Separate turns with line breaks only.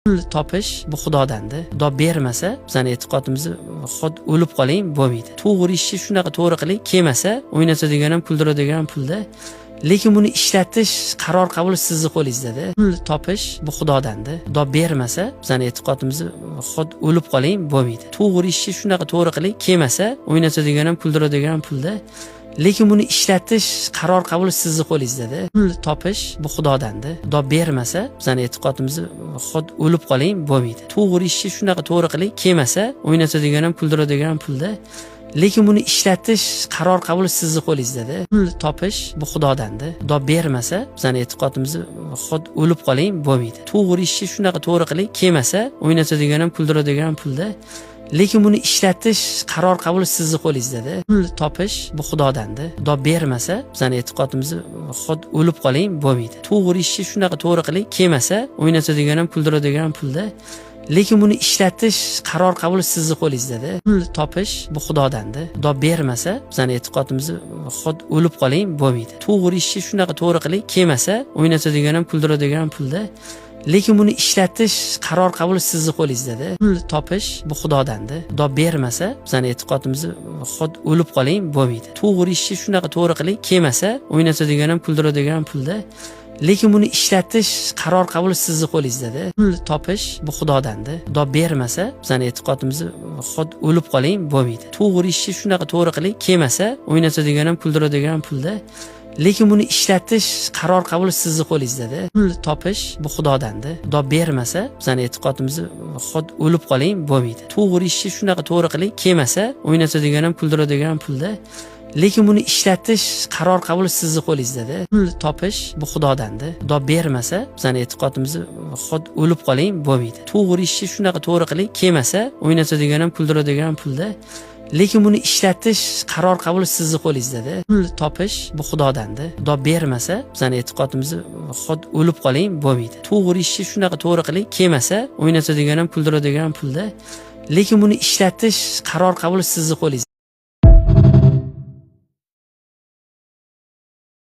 Pul topish bu Xudodanda. Xudo bermasa, bizning e'tiqodimizni o'lib qoling bo'lmaydi. To'g'ri ishni shunaqa to'g'ri qiling, kelmasa, o'ynatadigan ham, kuldiradigan ham pulda. Lekin buni ishlatish, qaror qabul sizni qo'lingizda. Pul topish bu Xudodanda. Xudo bermasa, bizning e'tiqodimizni o'lib qoling bo'lmaydi. To'g'ri ishni shunaqa to'g'ri qiling, kelmasa, o'ynatadigan ham, kuldiradigan ham pulda. Lekin buni ishlatish, qaror qabul sizni qo'lingizda. Pul topish bu Xudodanda. Xudo bermasa, bizning e'tiqodimizni o'lib qoling bo'lmaydi. To'g'ri ishni shunaqa to'g'ri qiling, kelmasa, o'ynatadigan ham, kuldiradigan ham pulda. Lekin buni ishlatish, qaror qabul sizni qo'lingizda. Pul topish bu Xudodanda. Xudo bermasa, bizning e'tiqodimizni o'lib qoling bo'lmaydi. To'g'ri ishni shunaqa to'g'ri qiling, kelmasa, o'ynatadigan ham, kuldiradigan ham pulda. Lekin buni ishlatish, qaror qabul sizni qo'lingizda. Pul topish bu Xudodanda. Xudo bermasa, bizning e'tiqodimizni o'lib qoling bo'lmaydi. To'g'ri ishni shunaqa to'g'ri qiling, kelmasa, o'ynatadigan ham, kuldiradigan ham pulda. Lekin buni ishlatish, qaror qabul sizni qo'lingizda. Pul topish bu Xudodanda. Xudo bermasa, bizning e'tiqodimizni o'lib qoling bo'lmaydi. To'g'ri ishni shunaqa to'g'ri qiling, kelmasa, o'ynatadigan ham, kuldiradigan ham pulda. Lekin buni ishlatish, qaror qabul sizni qo'lingizda. Pul topish bu Xudodanda. Xudo bermasa, bizning e'tiqodimizni o'lib qoling bo'lmaydi. To'g'ri ishni shunaqa to'g'ri qiling, kelmasa, o'ynatadigan ham, kuldiradigan ham pulda. Lekin buni ishlatish, qaror qabul sizni qo'lingizda. Pul topish bu Xudodanda. Xudo bermasa, bizning e'tiqodimizni o'lib qoling bo'lmaydi. To'g'ri ishni shunaqa to'g'ri qiling, kelmasa, o'ynatadigan ham, kuldiradigan ham pulda. Lekin buni ishlatish, qaror qabul sizni qo'lingizda. Pul topish bu Xudodanda. Xudo bermasa, bizning e'tiqodimizni o'lib qoling bo'lmaydi. To'g'ri ishni shunaqa to'g'ri qiling, kelmasa, o'ynatadigan ham, kuldiradigan ham pulda. Lekin buni ishlatish, qaror qabul sizni qo'lingizda. Pul topish bu Xudodanda. Xudo bermasa, bizning e'tiqodimizni o'lib qoling bo'lmaydi. To'g'ri ishni shunaqa to'g'ri qiling, kelmasa, o'ynatadigan ham, kuldiradigan ham pulda. Lekin buni ishlatish, qaror qabul sizni qo'lingizda. Pul topish bu Xudodanda. Xudo bermasa, bizning e'tiqodimizni o'lib qoling bo'lmaydi. To'g'ri ishni shunaqa to'g'ri qiling, kelmasa, o'ynatadigan ham, kuldiradigan ham pulda. Lekin buni ishlatish, qaror qabul sizni qo'lingizda.